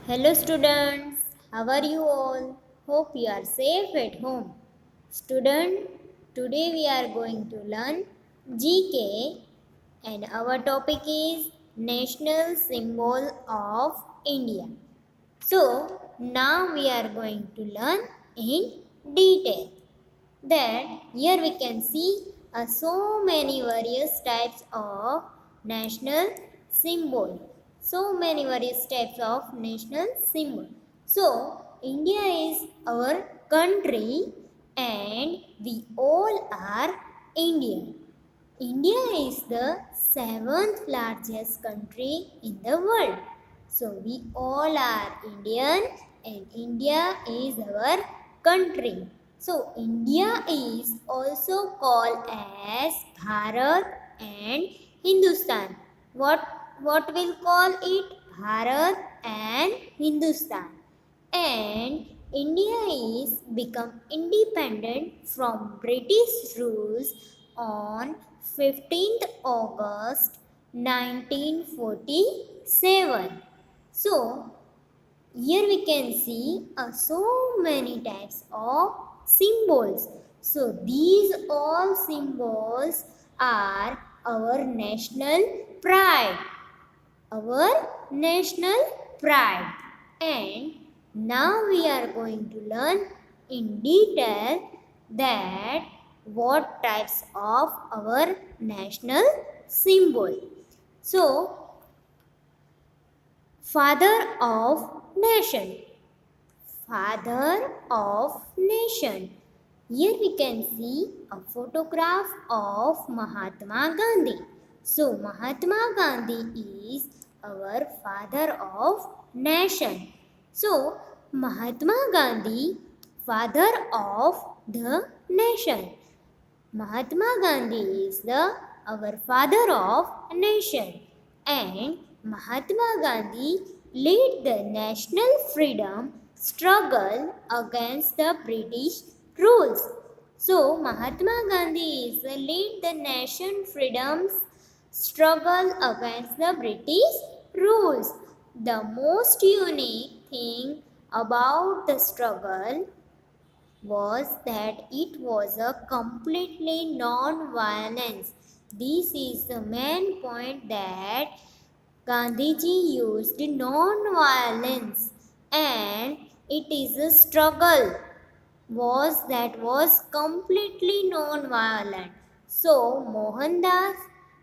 Hello students, how are you all? Hope you are safe at home. Student, today we are going to learn GK and our topic is National Symbol of India. So, now we are going to learn in detail. That here we can see so many various types of national symbol. So many various types of national symbol. So India is our country and we all are Indian. India is the seventh largest country in the world. So we all are Indian and India is our country. So India is also called as Bharat and Hindustan. What will call it? Bharat and Hindustan. And India is become independent from British rules on 15th August 1947. So here we can see so many types of symbols. So these all symbols are our national pride. Our national pride. And now we are going to learn in detail that what types of our national symbol. So, Father of Nation. Father of Nation. Here we can see a photograph of Mahatma Gandhi. So Mahatma Gandhi is our father of nation. So Mahatma Gandhi, father of the nation. Mahatma Gandhi is our father of nation, and Mahatma Gandhi led the national freedom struggle against the British rules. So Mahatma Gandhi is led the nation freedom's struggle against the British rules. The most unique thing about the struggle was that it was a completely non-violence. This is the main point that Gandhiji used non-violence and it is a struggle was completely non-violent. So Mohandas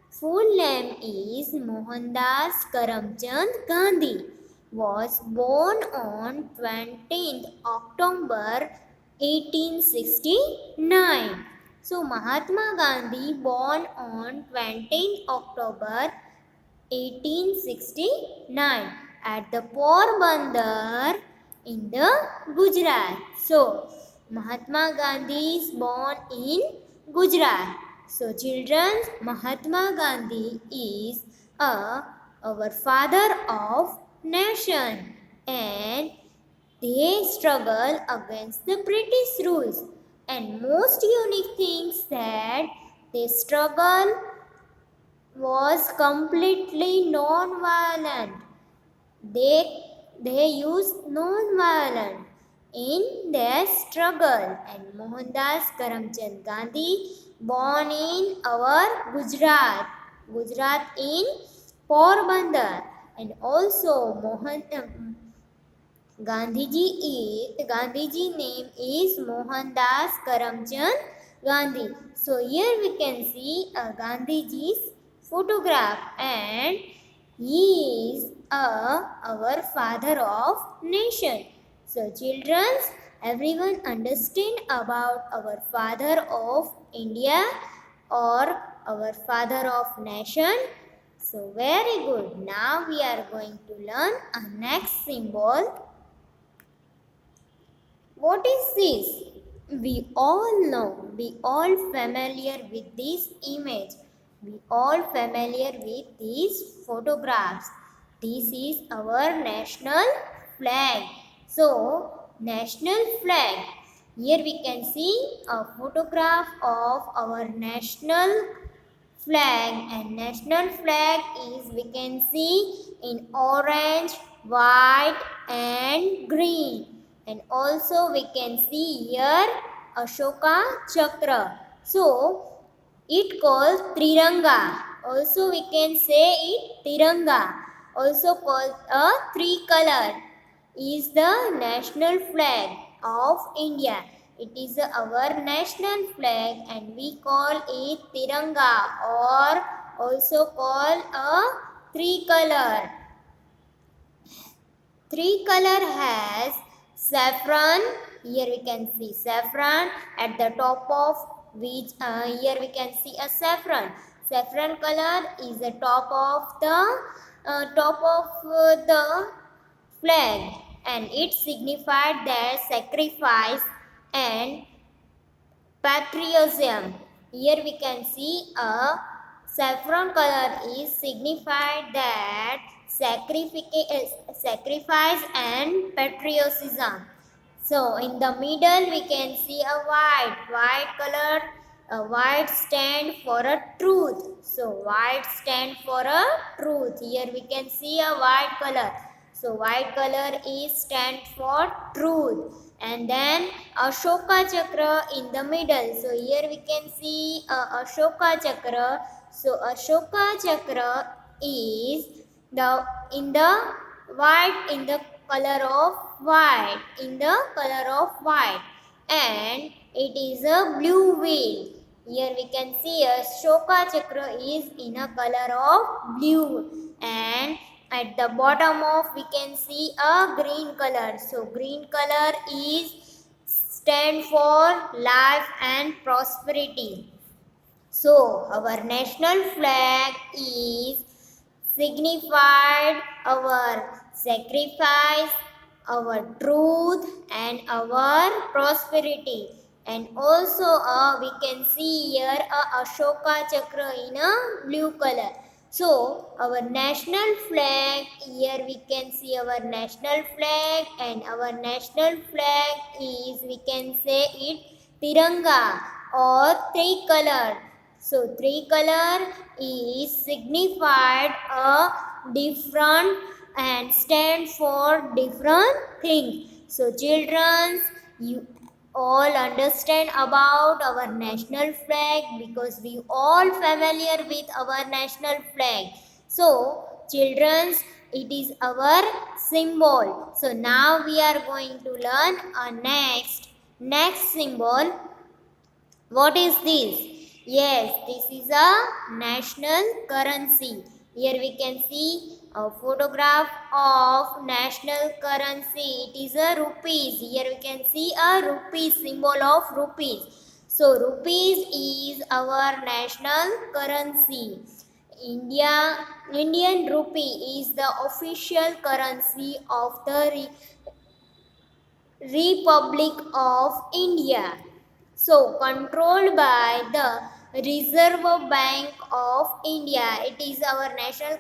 full name is Mohandas Karamchand Gandhi was born on 20th October 1869. So Mahatma Gandhi born on 20th October 1869 at the Porbandar in the Gujarat. So Mahatma Gandhi is born in Gujarat. So children, Mahatma Gandhi is our father of nation and they struggle against the British rules. And most unique things that they struggle was completely non-violent. They used non-violence in their struggle. And Mohandas Karamchand Gandhi, born in our Gujarat in Porbandar, and also Gandhiji name is Mohandas Karamchand Gandhi. So here we can see Gandhiji's photograph and he is our father of nation. So children, everyone understand about our father of India or our father of nation. So very good. Now we are going to learn a next symbol. What is this? We all know, we all familiar with this image. We all familiar with these photographs. This is our national flag. So, national flag. Here we can see a photograph of our national flag, and national flag is we can see in orange, white and green. And also we can see here Ashoka Chakra. So it calls Triranga. Also we can say it Tiranga. Also called a three color. Is the national flag of India. It is our national flag and we call it Tiranga or also called a three color. Three color has saffron. Here we can see saffron at the top of which here we can see a saffron. Saffron color is the top of the flag and it signified their sacrifice and patriotism. Here we can see a saffron color is signified that sacrifice and patriotism. So in the middle we can see a white color. A white stand for a truth. So white stand for a truth. Here we can see a white color. So white color is stand for truth. And then Ashoka Chakra in the middle. So here we can see Ashoka Chakra. So Ashoka Chakra is the in the white in the color of white and it is a blue wheel. Here we can see a Ashoka Chakra is in a color of blue and at the bottom of we can see a green color. So green color is stand for life and prosperity. So our national flag is signified our sacrifice, our truth and our prosperity. And also we can see here a Ashoka Chakra in a blue color. So our national flag, here we can see our national flag and our national flag is, we can say it Tiranga or three color. So three color is signified a different and stand for different things. So children, you all understand about our national flag because we all familiar with our national flag. So children, it is our symbol. So now we are going to learn a next symbol. What is this? Yes, this is a national currency. Here we can see a photograph of national currency. It is a rupees. Here we can see a rupees, symbol of rupees. So rupees is our national currency. Indian rupee is the official currency of the Republic of India. So controlled by the Reserve Bank of India. It is our national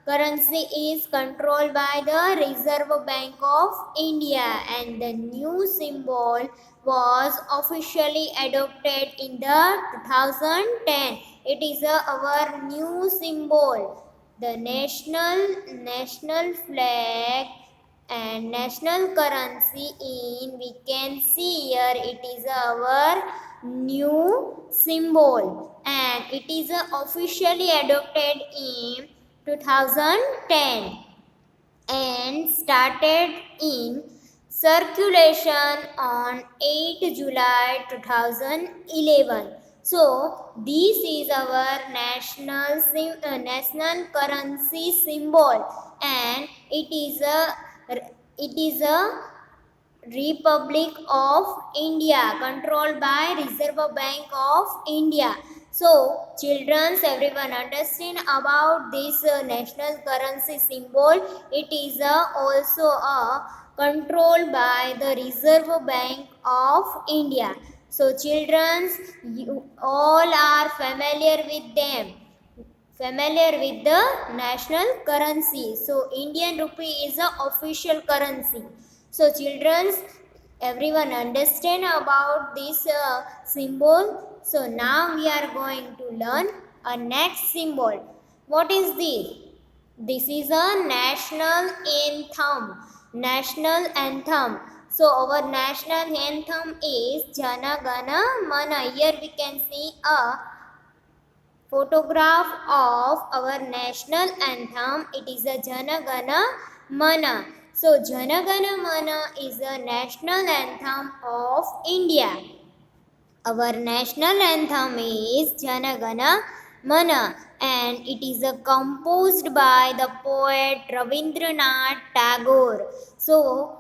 currency is controlled by the Reserve Bank of India and the new symbol was officially adopted in the 2010. It is our new symbol. The national flag and national currency in, we can see here it is our new symbol and it is officially adopted in 2010 and started in circulation on 8 July 2011. So this is our national currency symbol and it is a Republic of India controlled by Reserve Bank of India. So children, everyone understand about this national currency symbol. It is also controlled by the Reserve Bank of India. So children, you all are familiar with them, familiar with the national currency. So Indian rupee is the official currency. So children, everyone understand about this symbol. So now we are going to learn a next symbol. What is this? This is a national anthem. National anthem. So our national anthem is Jana Gana Mana. Here we can see a photograph of our national anthem. It is a Jana Gana Mana. So Jana Gana Mana is a national anthem of India. Our national anthem is Jana Gana Mana, and it is composed by the poet Rabindranath Tagore. So,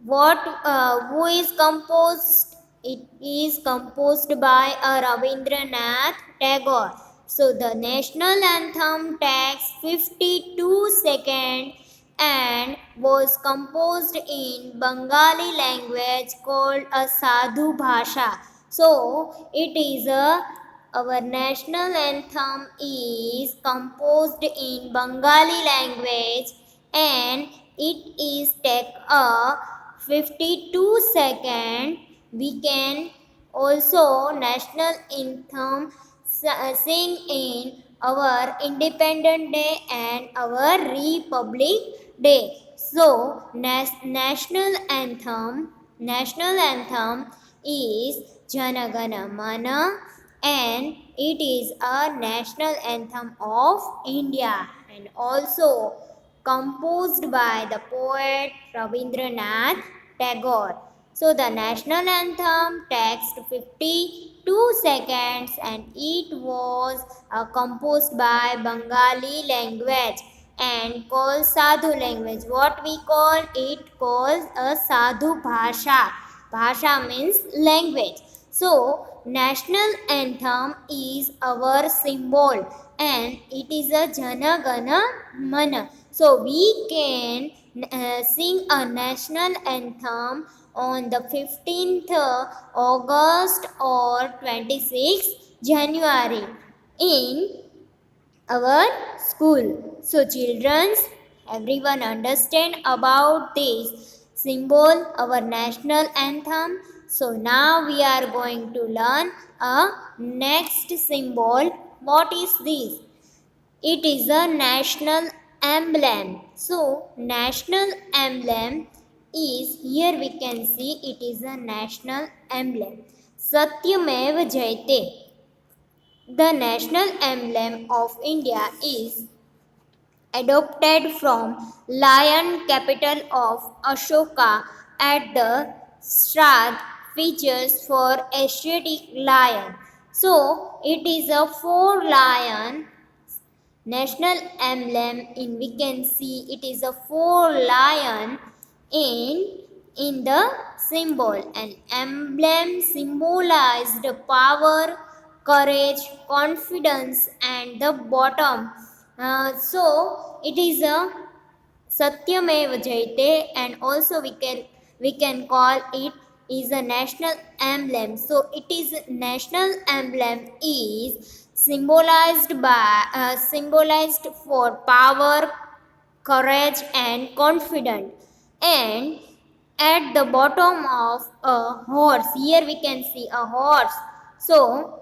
who is composed? It is composed by Rabindranath Tagore. So, the national anthem takes 52 seconds and was composed in Bengali language called a Sadhu Bhasha. So it is our national anthem is composed in Bengali language and it is take a 52 second. We can also national anthem sing in our Independent Day and our Republic Day. So national anthem is Jana Gana Mana, and it is a national anthem of India and also composed by the poet Rabindranath Tagore. So the national anthem takes 52 seconds and it was composed by Bengali language and called Sadhu language. What we call it calls a Sadhu Bhasha. Bhasha means language. So national anthem is our symbol and it is a Jana Gana Mana. So we can sing a national anthem on the 15th August or 26th January in our school. So children, everyone understand about this symbol, our national anthem. So now we are going to learn a next symbol. What is this? It is a national emblem. So national emblem is, here we can see it is a national emblem. Satyamev Jayate. The national emblem of India is adopted from lion capital of Ashoka at the Strad features for Asiatic lion. So it is a four lion national emblem. In we can see it is a four lion in the symbol. An emblem symbolized power, courage, confidence, and the bottom. So it is a Satyameva Jayate, and also we can call it is a national emblem. So it is national emblem is symbolized for power, courage, and confidence. And at the bottom of a horse, here we can see a horse. So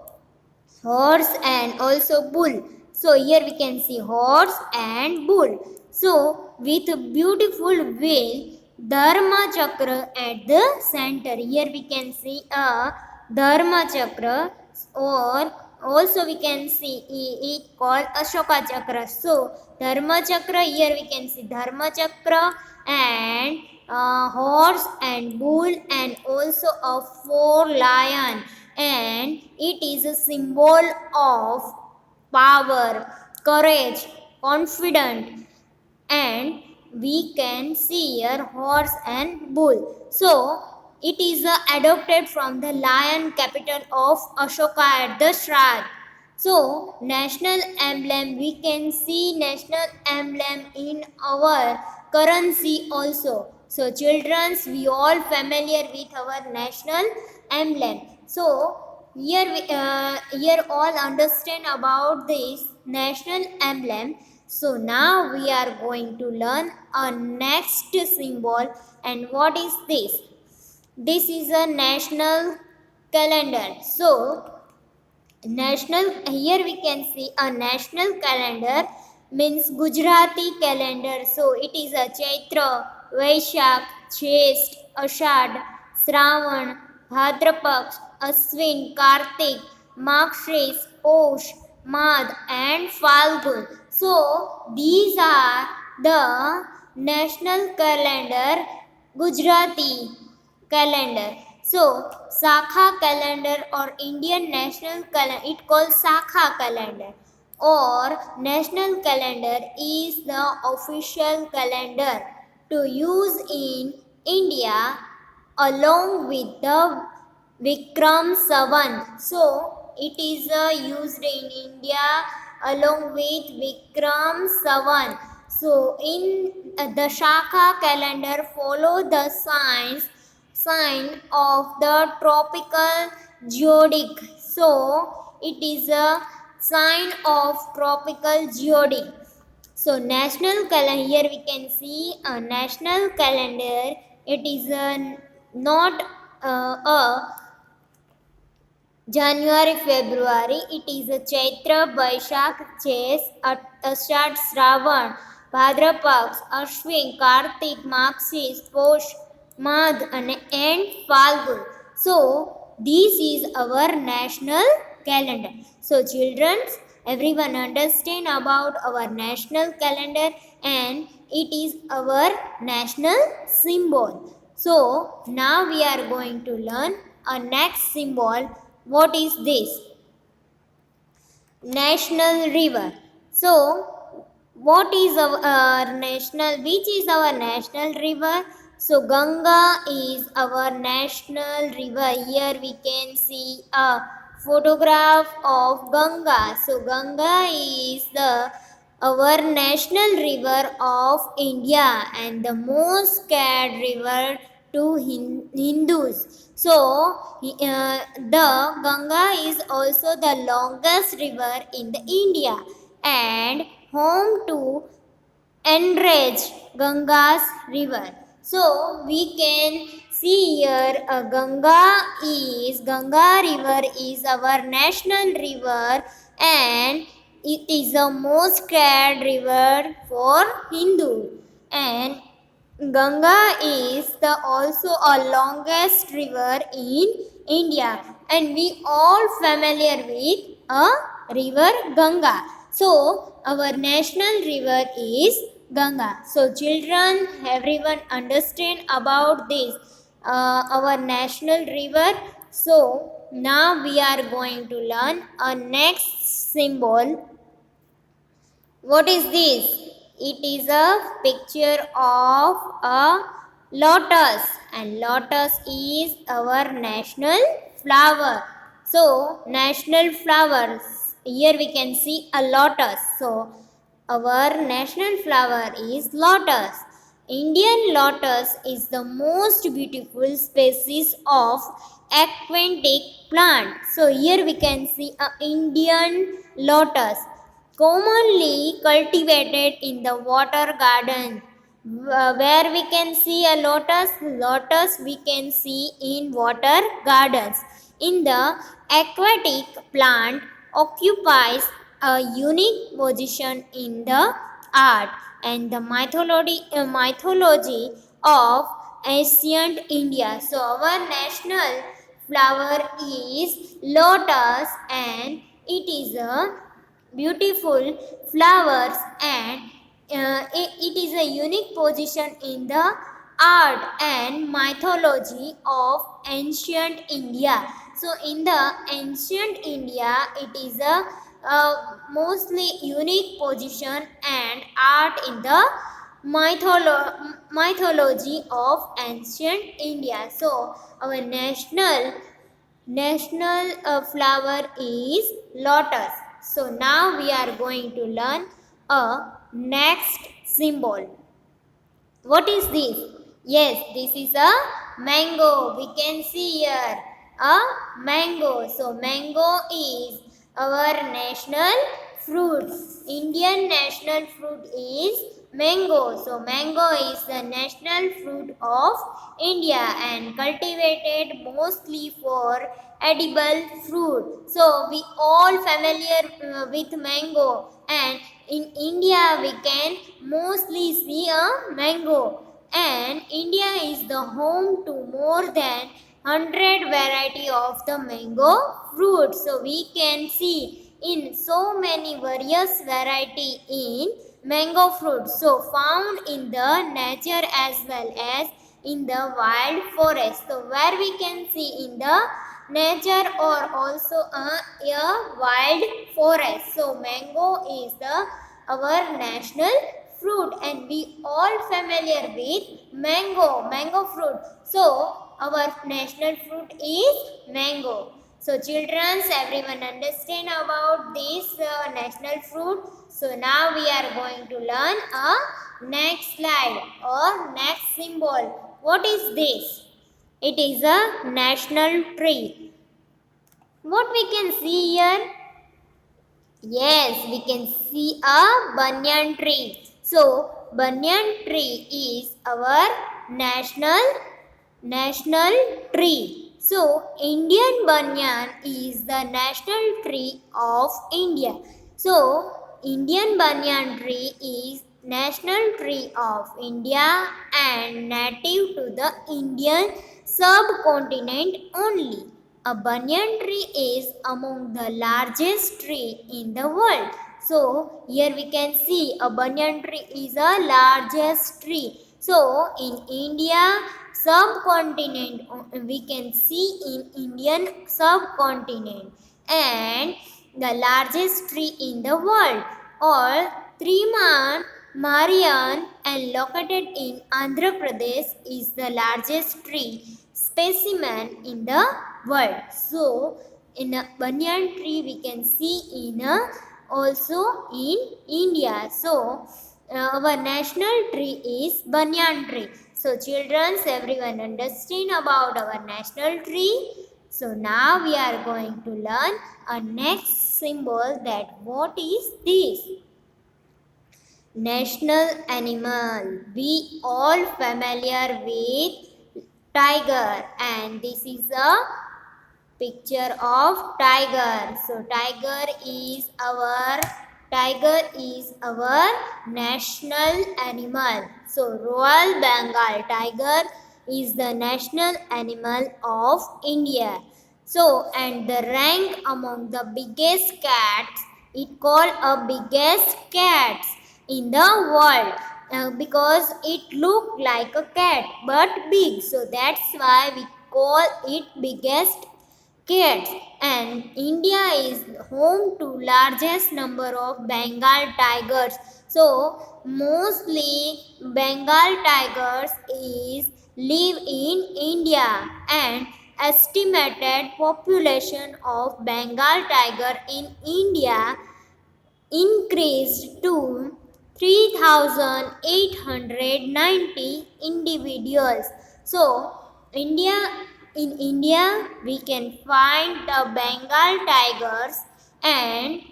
horse and also bull. So here we can see horse and bull. So with a beautiful wheel, Dharma Chakra at the center. Here we can see a Dharma Chakra, or also we can see it called Ashoka Chakra. So Dharma Chakra, here we can see Dharma Chakra and horse and bull and also a four lion, and it is a symbol of power, courage, confidence, and we can see here horse and bull. So it is adopted from the lion capital of Ashoka at the Shrad. So national emblem, we can see national emblem in our currency also. So childrens, we all familiar with our national emblem. So here all understand about this national emblem. So now we are going to learn a next symbol, and what is this? This is a national calendar. So national, here we can see a national calendar means Gujarati calendar. So it is a Chaitra, Vaishak, Jyesth, Ashad, Shravan, Bhadrapad, Aswin, Kartik, Margshir, Posh, Magh and Falgun. So these are the national calendar Gujarati calendar. So Sakha calendar or Indian national calendar, it called Sakha calendar or national calendar is the official calendar to use in India along with the Vikram Savan. So it is used in India along with Vikram Savan. So in the Shaka calendar follow the sign of the tropical zodiac. So it is a sign of tropical zodiac. So national calendar, here we can see a national calendar. It is not a January, February, it is a Chaitra, Vaishak, Jyesth, Ashad, Shravan, Bhadrapad, Ashwin, Kartik, Margshir, Posh, Magh and Falgun. So, this is our national calendar. So, children, everyone understand about our national calendar and it is our national symbol. So, now we are going to learn a next symbol. What is this? National river. So, what is our national? Which is our national river? So, Ganga is our national river. Here we can see a photograph of Ganga. So, Ganga is the our national river of India and the most scared river to Hindus. So, the Ganga is also the longest river in the India and home to enriched Ganga's river. So we can see here Ganga river is our national river and it is the most scared river for Hindu and Ganga is the also a longest river in India and we all familiar with a river Ganga. So our national river is Ganga. So children, everyone understand about this our national river. So now we are going to learn a next symbol. What is this? It is a picture of a lotus and lotus is our national flower. So national flowers. Here we can see a lotus. So our national flower is lotus. Indian lotus is the most beautiful species of aquatic plant. So here we can see a Indian lotus commonly cultivated in the water garden. Where we can see a lotus we can see in water gardens. In the aquatic plant occupies a unique position in the art and the mythology of ancient India. So our national flower is lotus and it is a beautiful flowers and it is a unique position in the art and mythology of ancient India. So in the ancient India it is a mostly unique position and art in the mythology of ancient India. So our national flower is lotus. So now we are going to learn a next symbol. What is this? Yes, this is a mango. We can see here a mango. So mango is our national fruit. Indian national fruit is mango. So mango is the national fruit of India and cultivated mostly for edible fruit. So we all familiar with mango and in India we can mostly see a mango, and India is the home to more than 100 variety of the mango fruit. So we can see in so many various variety in mango fruit, so found in the nature as well as in the wild forest. So where we can see in the nature or also a wild forest. So mango is the our national fruit, and we all familiar with mango fruit. So our national fruit is mango. So children, everyone understand about this national fruit. So now we are going to learn a next slide or next symbol. What is this? It is a national tree. What we can see here? Yes, we can see a banyan tree. So, banyan tree is our national tree. So, Indian banyan is the national tree of India. So, Indian banyan tree is national tree of India and native to the Indian subcontinent only. A banyan tree is among the largest tree in the world. So here we can see a banyan tree is the largest tree. So in India subcontinent we can see in Indian subcontinent, and the largest tree in the world, or Triman Marian and located in Andhra Pradesh, is the largest tree specimen in the world. So in a banyan tree we can see in also in India. So our national tree is banyan tree. So children, everyone understand about our national tree. So now we are going to learn a next symbol, that what is this? National animal. We all familiar with tiger, and this is a picture of tiger. So tiger is our national animal. So Royal Bengal tiger is the national animal of India. So and the rank among the biggest cats, it called a biggest cats in the world, because it look like a cat but big, so that's why we call it biggest cats. And India is home to largest number of Bengal tigers. So mostly Bengal tigers is live in India, and estimated population of Bengal tiger in India increased to 3,890 individuals. So, in India, we can find the Bengal tigers, and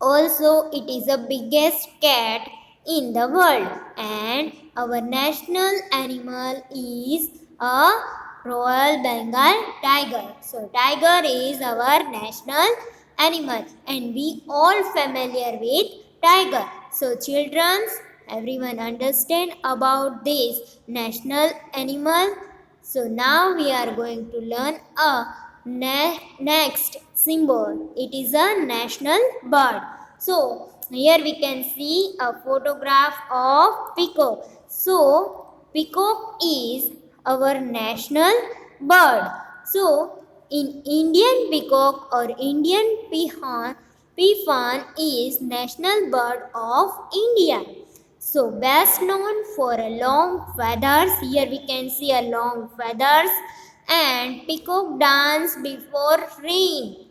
also it is the biggest cat in the world, and our national animal is a Royal Bengal tiger. So tiger is our national animal, and we all familiar with tiger. So children, everyone understand about this national animal. So now we are going to learn a next symbol. It is a national bird. So here we can see a photograph of peacock. So peacock is our national bird. So in Indian peacock or Indian peafawn is national bird of India. So best known for a long feathers. Here we can see a long feathers, and peacock dance before rain.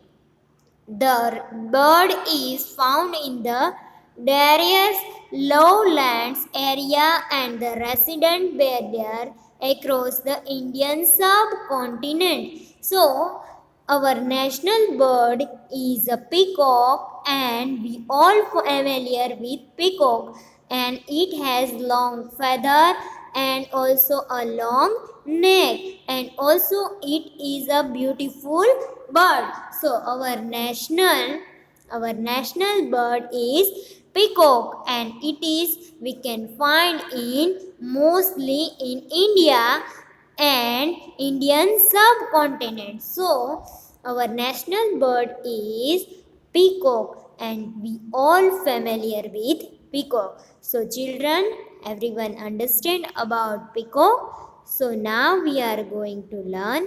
The bird is found in the Darius lowlands area and the resident barrier across the Indian subcontinent. So, our national bird is a peacock, and we all familiar with peacock, and it has long feather and also a long neck, and also it is a beautiful bird. So our national bird is peacock, and it is we can find in mostly in India and Indian subcontinent. So our national bird is peacock, and we all familiar with peacock. So children, everyone understand about peacock. So now we are going to learn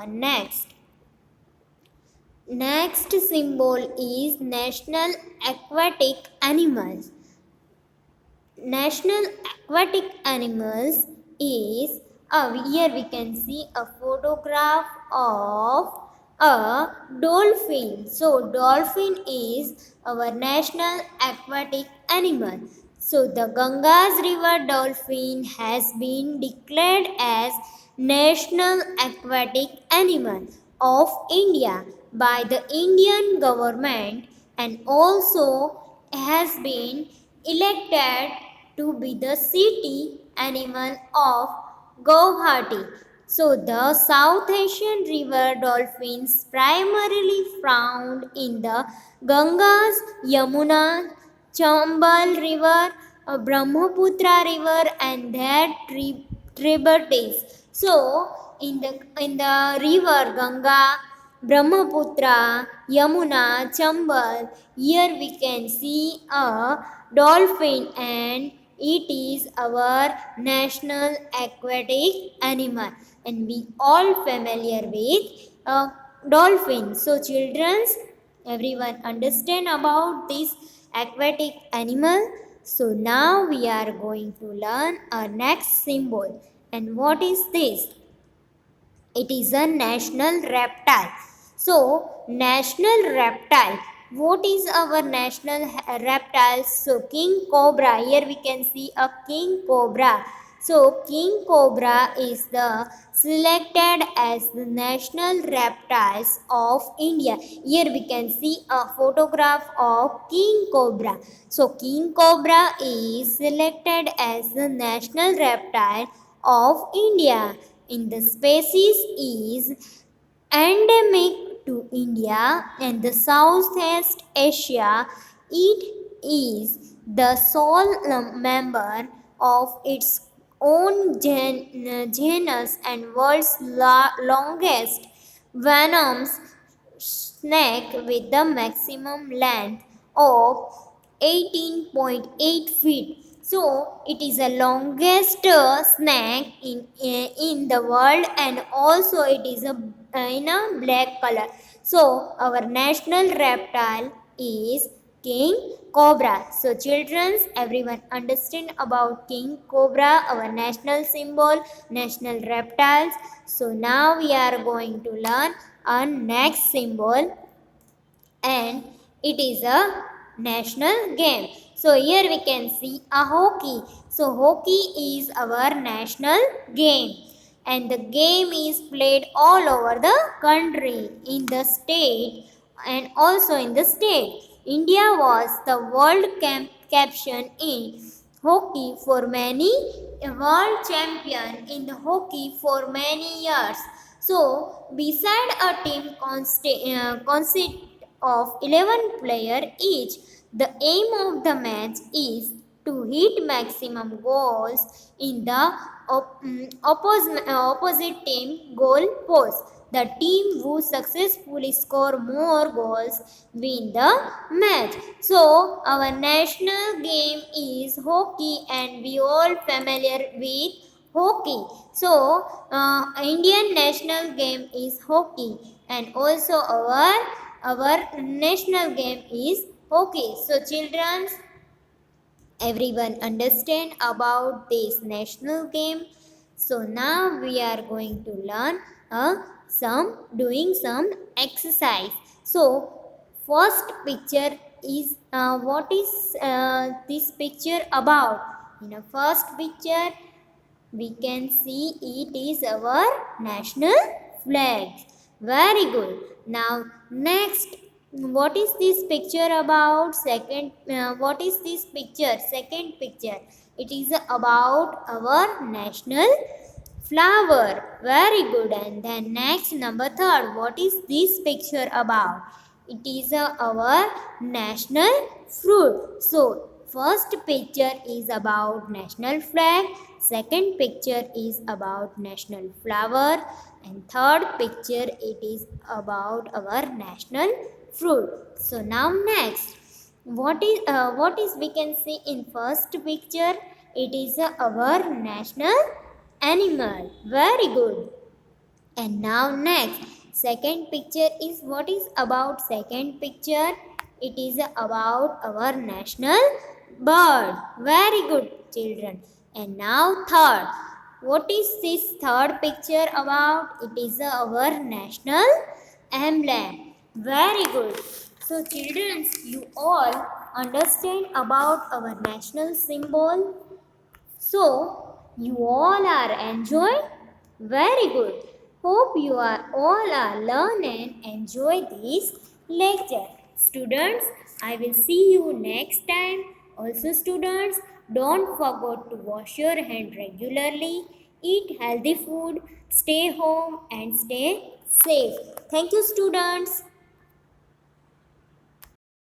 next. Next symbol is national aquatic animals. National aquatic animals is here we can see a photograph of a dolphin. So dolphin is our national aquatic animal. So the Ganges River dolphin has been declared as national aquatic animal of India by the Indian government, and also has been elected to be the city animal of Guwahati. So the South Asian river dolphins primarily found in the Ganges, Yamuna, Chambal River, Brahmaputra River, and their tributaries. So in the river Ganga, Brahmaputra, Yamuna, Chambal, here we can see a dolphin, and it is our national aquatic animal, and we all familiar with dolphin. So childrens, everyone understand about this aquatic animal. So now we are going to learn our next symbol. And what is this? It is a national reptile. So, national reptile. What is our national reptile? So, king cobra. Here we can see a king cobra. So, king cobra is the selected as the national reptiles of India. Here we can see a photograph of king cobra. So, king cobra is selected as the national reptile of India. In the species is endemic to India and the Southeast Asia. It is the sole member of its own genus and world's longest venomous snake with the maximum length of 18.8 feet. So it is the longest snake in the world, and also it is in a black color. So our national reptile is king cobra. So children, everyone understand about king cobra, our national symbol, national reptiles. So now we are going to learn our next symbol, and it is a national game. So here we can see a hockey. So hockey is our national game, and the game is played all over the country, in the state, and also in the state. India was the world champion in hockey for many, a world champion in the hockey for many years. So, beside a team consist of 11 players each, the aim of the match is to hit maximum goals in the opposite team goal post. The team who successfully score more goals win the match. So our national game is hockey, and we all familiar with hockey. So Indian national game is hockey, and also our national game is hockey. So children, everyone understand about this national game. So now we are going to learn some exercise. So first picture is what is this picture about? In a first picture we can see it is our national flag. Very good. Now next, what is this picture about? What is this picture? Second picture, it is about our national flower. Very good. And then next, number third, what is this picture about? It is our national fruit. So, first picture is about national flag, second picture is about national flower, and third picture it is about our national fruit. So now next, what is we can see in first picture? It is our national animal. Very good. And now next, second picture is what is about second picture? It is about our national bird. Very good, children. And now third, what is this third picture about? It is our national emblem. Very good. So children, you all understand about our national symbol. So, you all are enjoying? Very good. Hope you are all are learn and enjoy this lecture. Students, I will see you next time. Also students, don't forget to wash your hand regularly, eat healthy food, stay home and stay safe. Thank you students.